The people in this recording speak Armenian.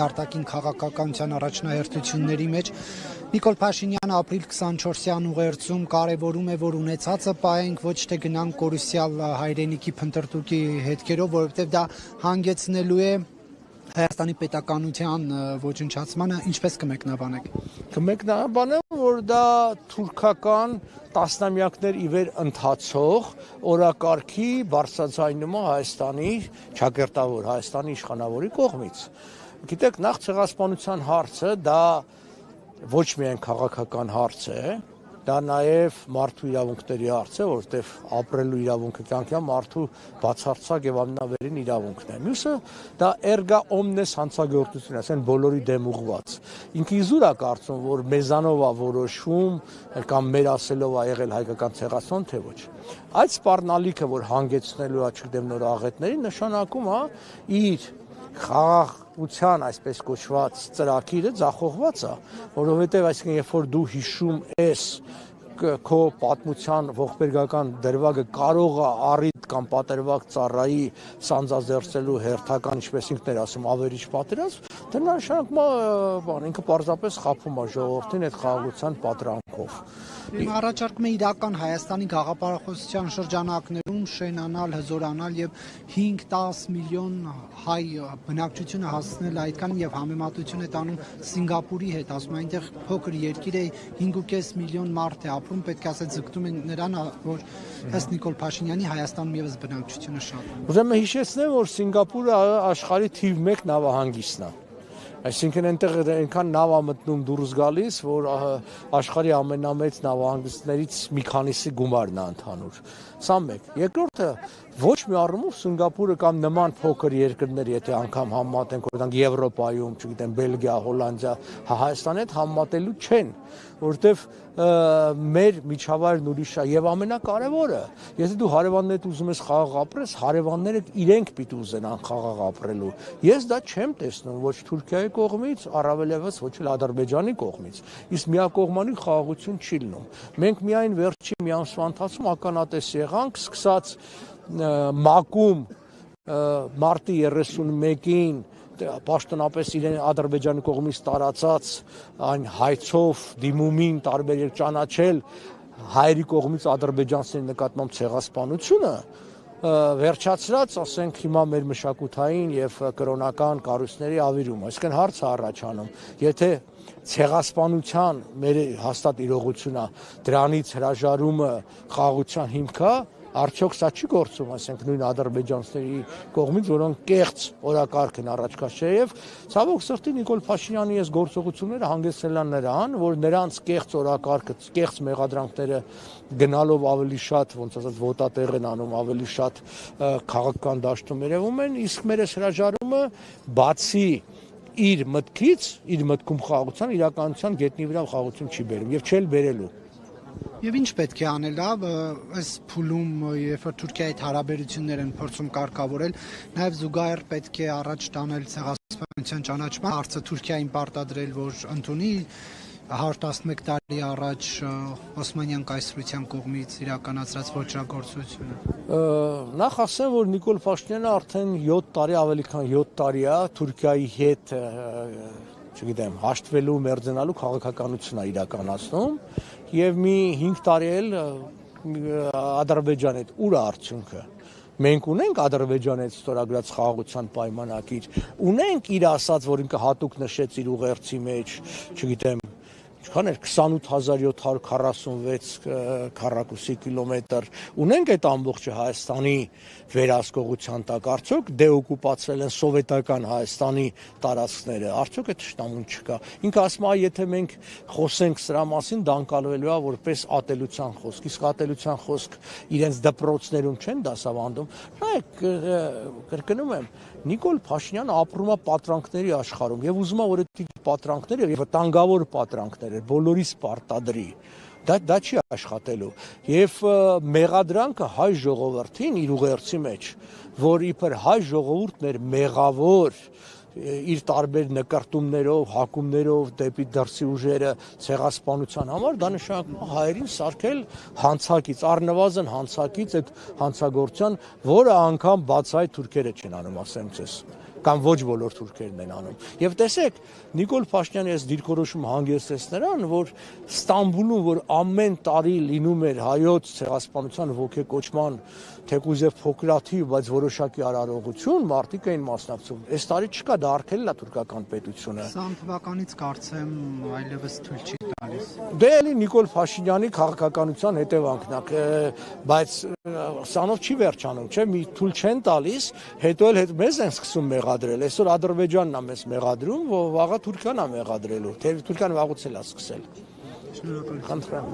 արտաքին քաղաքականության առաջնահերթությունների մեջ Նիկոլ Փաշինյանը ապրիլ 24-յան ուղերձում կարևորում է, որ ունեցածը պահենք, ոչ թե գնանք կորուսյալ հայրենիքի փնտրտուքի հետքերով, որովհետև դա հանգեցնելու է Հայաստանի պետականության ոչնչացմանը, ինչպես կմեկնաբանեք։ Կմեկնաբանեմ, որ դա թուրքական տասնամյակներ ի վեր ընթացող օրակարգի բարձրաձայնումը Հայաստանի ճակերտավոր Հայաստանի իշխանավորի կողմից։ Գիտեք, նախ ցեղասպանության հարցը դա ոչ միայն քաղաքական հարց է, դա նաև մարդու իրավունքների հարց է, որովհետև ապրելու իրավունքը կյանքյան մարդու բացարձակ եւ ամենավերին իրավունքն է։ Մյուսը դա erga omnes հանցագործություն է, ասեն բոլորի դեմ ուղված։ Ինքը իզուր է կարծում, որ մեզանով է որոշում կամ մեր ասելով է եղել հայկական ցեղասպան, թե ոչ։ Այդ սպառնալիքը, որ հանգեցնելու է չգիտեմ նոր աղետների, նշանակում է իր խաղաղության այսպես կոչված ծրագիրը ձախողված է, որովհետև այսինքն երբ որ դու հիշում ես քո պատմության ողբերգական դրվագը կարող է առիթ կամ պատերվակ ծառայի սանձազերծելու հերթական, ինչպես ինքն էր ասում, ավերիչ պատերազմ, դա նշանակում է ինքը պարզապես խաբում է ժողովրդին այդ խաղաղության պատրանքով։ Առաջարկում է իրական Հայաստանի գաղափարախոսության շրջանակներում շենանալ, հզորանալ եւ 5-10 միլիոն հայ բնակչությունը հասցնել այդքան եւ համեմատություն է տանում Սինգապուրի հետ, ասում է այնտեղ փոքր երկիր է 5.5 միլիոն մարդ է ապրում, պետք է ասել ձգտում են նրան, որ ըստ Նիկոլ Փաշինյանի Հայաստանում եւս բնակչությունը շատ է։ Ուրեմն հիշեցնեմ, որ Սինգապուրը աշխարհի թիվ 1 նավահանգիստն է։ Այսինքն այնտեղ այնքան նավ է մտնում դուրս գալիս, որ աշխարհի ամենամեծ նավահանգիստներից մի քանիսի գումարն է ընդհանուր։ Սա մեկ։ Երկրորդը ոչ մի առումով Սինգապուրը կամ նման փոքր երկրներ, եթե անգամ համեմատենք, օրինակ Եվրոպայում, չգիտեմ, Բելգիա, Հոլանդիա, Հայաստանի հետ համեմատելու չեն, որովհետև մեր միջավայրն ուրիշ է եւ ամենակարևորը, եթե դու հարևաններդ ուզում ես խաղաղ ապրես, հարևանները իրենք պիտի ուզենան խաղաղ ապրելու։ Ես դա չեմ տեսնում ոչ Թուրքիայի կողմից, առավելևս ոչ էլ Ադրբեջանի կողմից։ Իսկ միակողմանի խաղաղություն չի լինում։ Մենք միայն վերջին մի ամսվա ընթացքում ականատես եղանք, սկսած ՄԱԿ-ում մարտի 31-ին պաշտոնապես իրեն Ադրբեջանի կողմից տարածած այն հայցով դիմումին տարբեր ճանաչել հայերի կողմից ադրբեջանցիների նկատմամբ ցեղասպանությունը վերջացրած, ասենք հիմա մեր մշակութային եւ կրոնական կառույցների ավիրում, այսինքն հարցը առաջանում, եթե ցեղասպանության մեր հաստատ իրողություն է, դրանից հրաժարումը խաղաղության հիմք է, արդյոք սա չի գործում, ասենք նույն ադրբեջանցիների կողմից, որոնք կեղծ օրակարգ են առաջ քաշել եւ ցավոք սրտի Նիկոլ Փաշինյանի այս գործողությունները հանգեցրել են նրան, որ նրանց կեղծ օրակարգը, կեղծ մեղադրանքները գնալով ավելի շատ, ոնց ասած, ոտատեղ են անում, ավելի շատ քաղաքական դաշտում երևում են, իսկ մեր այս հրաժարումը բացի իր մտքից, իր մտքում խաղաղության, իրականության գետնի վրա խաղաղություն չի բերում եւ չել բերելու։ Եվ ինչ պետք է անել, այս փուլում, երբ որ Թուրքիայի հետ հարաբերություններ են փորձում կարգավորել, նաև զուգահեռ պետք է առաջ տանել ցեղասպանության ճանաչման հարցը Թուրքիային պարտադրել, որ ընդունի 111 տարի առաջ Օսմանյան կայսրության կողմից իրականացրած ոճրագործությունը։ Նախ ասեմ, որ Նիկոլ Փաշինյանը արդեն 7 տարի, ավելի քան 7 տարի է Թուրքիայի հետ չգիտեմ, հաշտվելու, մերձենալու քաղաքականություն է իրականացնում եւ մի 5 տարի էլ Ադրբեջանի հետ ուր է արդյունքը։ Մենք ունենք Ադրբեջանի հետ ստորագրած խաղաղության պայմանագիր, ունենք իր ասած, որ ինքը հատուկ նշեց իր ուղերձի մեջ, չգիտեմ, ինչքան էր 28746 քառակուսի կիլոմետր, ունենք այդ ամբողջը Հայաստանի վերահսկողության տակ, արդյոք դեօկուպացրել են սովետական Հայաստանի տարածքները, արդյոք այդ շտամուն չկա։ Ինքը ասում է, եթե մենք խոսենք սրա մասին, դա անցալվելու է որպես ատելության խոսք, իսկ ատելության խոսք իրենց դպրոցներում չեն դասավանդում։ Նայեք, կրկնում եմ, Նիկոլ Փաշինյանը ապրում է պատրանքների աշխարհում եւ ուզում է, որ այդ պատրանքները եւ վտանգավոր պատրանքներ են, բոլորիս պարտադրի։ Դա չի աշխատելու։ Եվ մեղադրանքը հայ ժողովրդին իր ուղերձի մեջ, որ իբր հայ ժողովուրդն էր մեղավոր իր տարբեր նկարտումներով, հակումներով դեպի դրսի ուժերը ցեղասպանության համար, դա նշանակում է հայերին սարքել հանցակից, առնվազն հանցակից այդ հանցագործության, որը անգամ բացահայտ թուրքերը չեն անում, ասեմ ձեզ։ կամ ոչ բոլոր թուրքերն են անում։ Եվ տեսեք, Նիկոլ Փաշինյանի այս դիրքորոշումը հանգեցրեց նրան, որ Ստամբուլում, որ ամեն տարի լինում էր հայոց ցեղասպանության ոգեկոչման թեկուզ եւ փոքրաթիվ, բայց որոշակի արարողություն, մարդիկ էին մասնակցում։ Այս տարի չկա, դա արգելել է թուրքական պետությունը։ 20 թվականից կարծեմ այլևս թույլ չի տալիս։ Դե էլի Նիկոլ Փաշինյանի քաղաքականության հետևանքն է, բայց սանով չի վերջանում, չէ՞, մի թույլ չեն տալիս, հետո էլ մեզ են սկսում մեղադրել։ Այսօր Ադրբեջանն է մեզ մեղադրում, վաղը Թուրքիան է մեղադրելու, թե Թուրքիան վաղուց էլ է սկսել։ Շնորհակալ եմ։ Խնդրեմ։